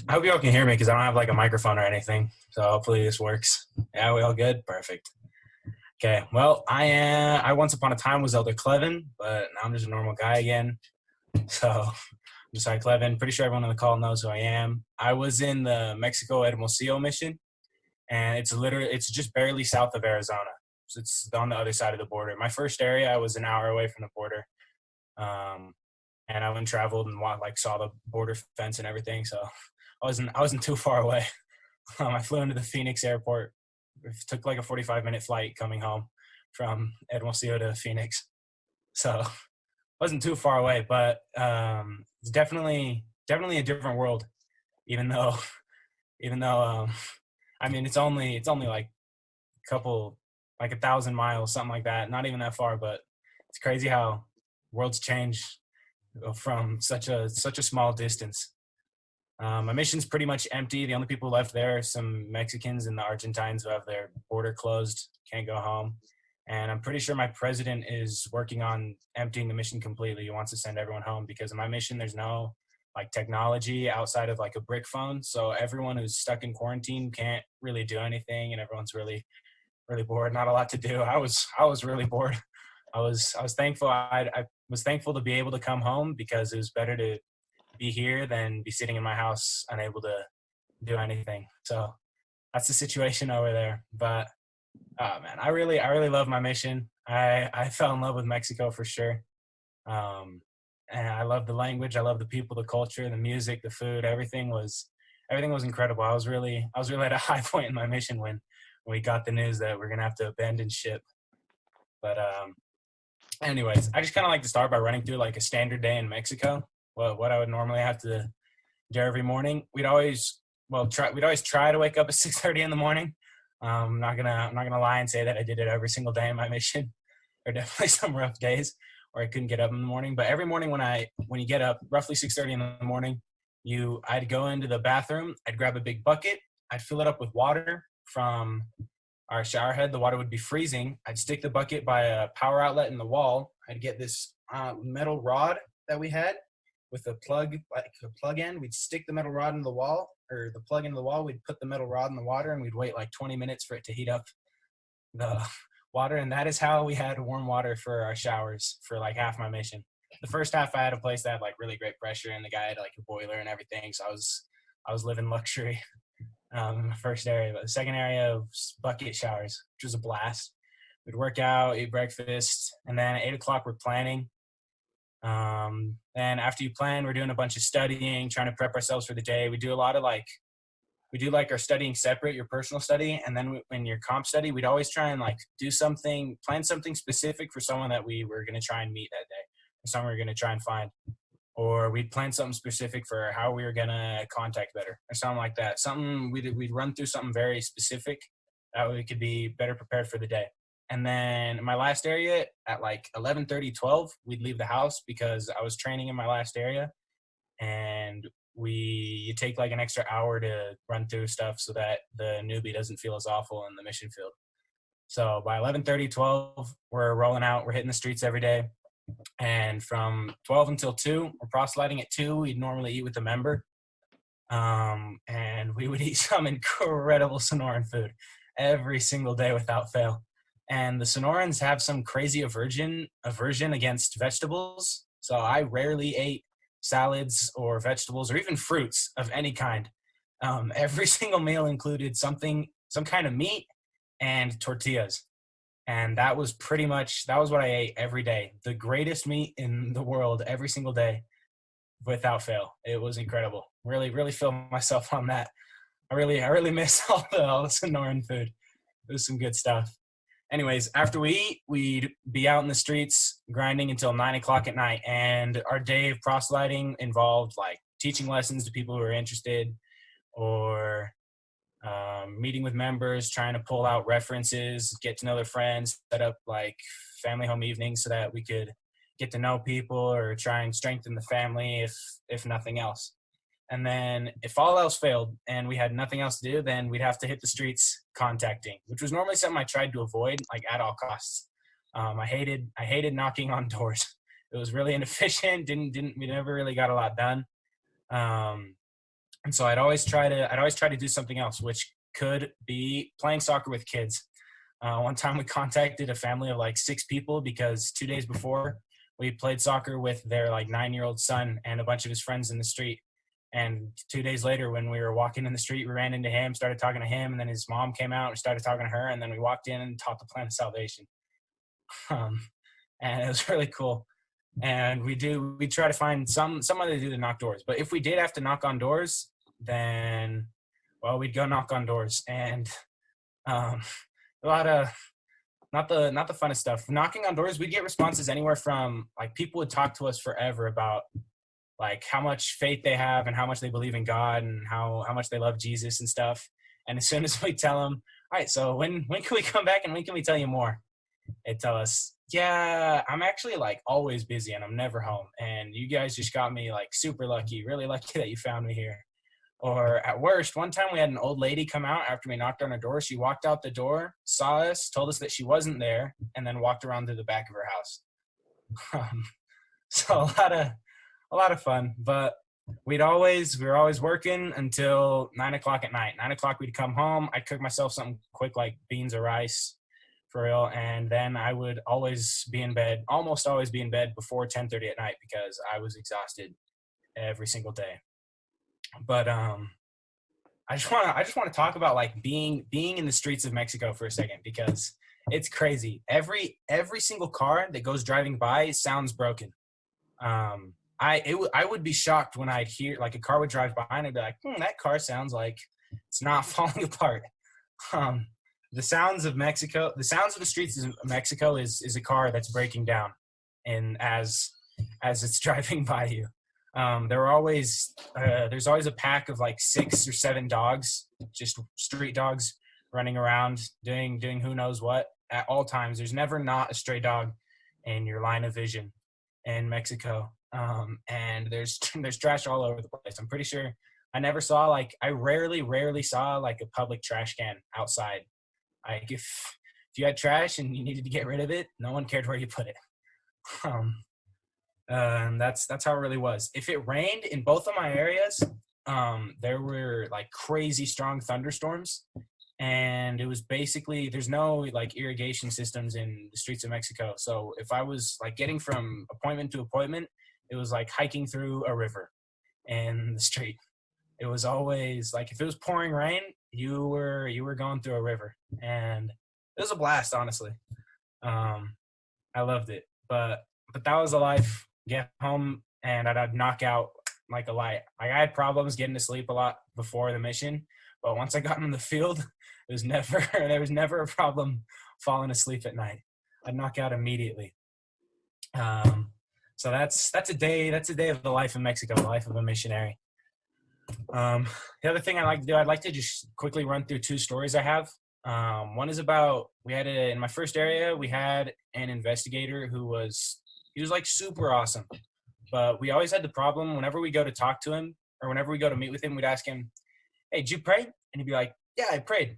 I hope you all can hear me because I don't have like a microphone or anything. So hopefully this works. Yeah, we all good? Perfect. Okay. Well, I once upon a time was Elder Kleven, but now I'm just a normal guy again. So I'm Josiah Kleven. Pretty sure everyone on the call knows who I am. I was in the Mexico Hermosillo mission, and it's just barely south of Arizona. So it's on the other side of the border. My first area, I was an hour away from the border. Um, and I went and traveled and saw the border fence and everything. So I wasn't too far away. I flew into the Phoenix airport. It took like a 45-minute flight coming home from Hermosillo to Phoenix. So it wasn't too far away, but it's definitely a different world. Even though even though I mean it's only like a couple like 1,000 miles, something like that. Not even that far, but it's crazy how worlds change from such a small distance. My mission's pretty much empty. The only people left there are some Mexicans and the Argentines who have their border closed, can't go home. And I'm pretty sure my president is working on emptying the mission completely. He wants to send everyone home because in my mission, there's no like technology outside of like a brick phone. So everyone who's stuck in quarantine can't really do anything, and everyone's really bored. Not a lot to do. I was really bored. I was thankful. I was thankful to be able to come home because it was better to be here than be sitting in my house unable to do anything. So that's the situation over there. But oh man, I really love my mission. I fell in love with Mexico for sure. Um, and I love the language. I love the people, the culture, the music, the food. Everything was incredible. I was really at a high point in my mission when we got the news that we're gonna have to abandon ship. But anyways, I just kind of like to start by running through like a standard day in Mexico. What I would normally have to do every morning. We'd always try to wake up at 6:30 in the morning. I'm not gonna lie and say that I did it every single day in my mission. There are definitely some rough days where I couldn't get up in the morning. But every morning when you get up, roughly 6:30 in the morning, I'd go into the bathroom. I'd grab a big bucket. I'd fill it up with water from our shower head. The water would be freezing. I'd stick the bucket by a power outlet in the wall. I'd get this metal rod that we had with a plug, like a plug in. We'd stick the metal rod in the wall or the plug into the wall. We'd put the metal rod in the water and we'd wait like 20 minutes for it to heat up the water. And that is how we had warm water for our showers for like half my mission. The first half, I had a place that had like really great pressure, and the guy had like a boiler and everything. So I was living luxury in the first area. But the second area was bucket showers, which was a blast. We'd work out, eat breakfast, and then at 8 o'clock we're planning. And after you plan, we're doing a bunch of studying, trying to prep ourselves for the day. We do like our studying separate, your personal study, and then in your comp study, we'd always try and like plan something specific for someone that we were going to try and meet that day, or someone we were going to try and find, or we'd plan something specific for how we were going to contact better, or something like that. Something we'd run through something very specific that we could be better prepared for the day. And then in my last area at like 11:30, 12, we'd leave the house because I was training in my last area, and you take like an extra hour to run through stuff so that the newbie doesn't feel as awful in the mission field. So by 11:30, 12, we're rolling out. We're hitting the streets every day. And from 12 until 2, we're proselyting at 2. We'd normally eat with a member. And we would eat some incredible Sonoran food every single day without fail. And the Sonorans have some crazy aversion against vegetables. So I rarely ate salads or vegetables or even fruits of any kind. Every single meal included some kind of meat and tortillas. And that was what I ate every day. The greatest meat in the world every single day without fail. It was incredible. Really feel myself on that. I really miss all the Sonoran food. It was some good stuff. Anyways, after we eat, we'd be out in the streets grinding until 9 o'clock at night. And our day of proselyting involved like teaching lessons to people who are interested, or meeting with members, trying to pull out references, get to know their friends, set up like family home evenings so that we could get to know people or try and strengthen the family if nothing else. And then if all else failed and we had nothing else to do, then we'd have to hit the streets contacting, which was normally something I tried to avoid like at all costs. I hated knocking on doors. It was really inefficient. Didn't We never really got a lot done. Um, And so I'd always try to do something else, which could be playing soccer with kids. One time we contacted a family of like 6 people because 2 days before we played soccer with their like 9-year-old son and a bunch of his friends in the street. And 2 days later, when we were walking in the street, we ran into him, started talking to him, and then his mom came out and started talking to her, and then we walked in and taught the plan of salvation. Um, and it was really cool. And we try to find some other to do to knock doors. But if we did have to knock on doors, then well, we'd go knock on doors, and um, a lot of not the funnest stuff. Knocking on doors, we'd get responses anywhere from like people would talk to us forever about like how much faith they have and how much they believe in God and how much they love Jesus and stuff. And as soon as we tell them, all right, so when can we come back and when can we tell you more? They tell us, yeah, I'm actually like always busy and I'm never home. And you guys just got me like super lucky, really lucky that you found me here. Or at worst, one time we had an old lady come out after we knocked on her door. She walked out the door, saw us, told us that she wasn't there, and then walked around to the back of her house. So a lot of fun. But we were always working until 9 o'clock at night. 9 o'clock we'd come home. I'd cook myself something quick like beans or rice for real, and then I would almost always be in bed before 10:30 at night because I was exhausted every single day. But I just want to talk about like being in the streets of Mexico for a second because it's crazy. Every single car that goes driving by sounds broken. I would be shocked when I'd hear like a car would drive by and I'd be like, that car sounds like it's not falling apart. The sounds of the streets of Mexico is a car that's breaking down, and as it's driving by you. There's always a pack of like 6 or 7 dogs, just street dogs running around doing who knows what at all times. There's never not a stray dog in your line of vision in Mexico. And there's trash all over the place. I'm pretty sure I rarely saw like a public trash can outside. Like if you had trash and you needed to get rid of it, no one cared where you put it. And that's how it really was. If it rained in both of my areas, there were like crazy strong thunderstorms, and it was basically there's no like irrigation systems in the streets of Mexico. So if I was like getting from appointment to appointment, it was like hiking through a river in the street. It was always like if it was pouring rain, you were going through a river, and it was a blast, honestly. I loved it, but that was a life. Get home and I'd knock out like a light. Like I had problems getting to sleep a lot before the mission, but once I got in the field, there was never a problem falling asleep at night. I'd knock out immediately. So that's a day of the life in Mexico, the life of a missionary. The other thing I like to do, I'd like to just quickly run through 2 stories I have. One is about in my first area, we had an investigator who was like super awesome, but we always had the problem whenever we go to talk to him or whenever we go to meet with him, we'd ask him, hey, did you pray? And he'd be like, yeah, I prayed.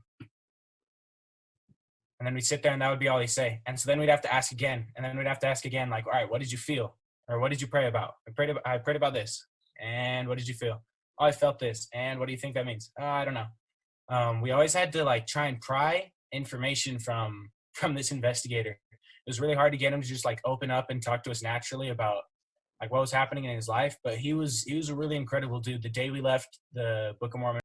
And then we'd sit there and that would be all he'd say. And so then we'd have to ask again. And then we'd have to ask again, like, all right, what did you feel? Or what did you pray about? I prayed about this. And what did you feel? Oh, I felt this. And what do you think that means? I don't know. We always had to like try and pry information from this investigator. It was really hard to get him to just like open up and talk to us naturally about like what was happening in his life. But he was a really incredible dude. The day we left the Book of Mormon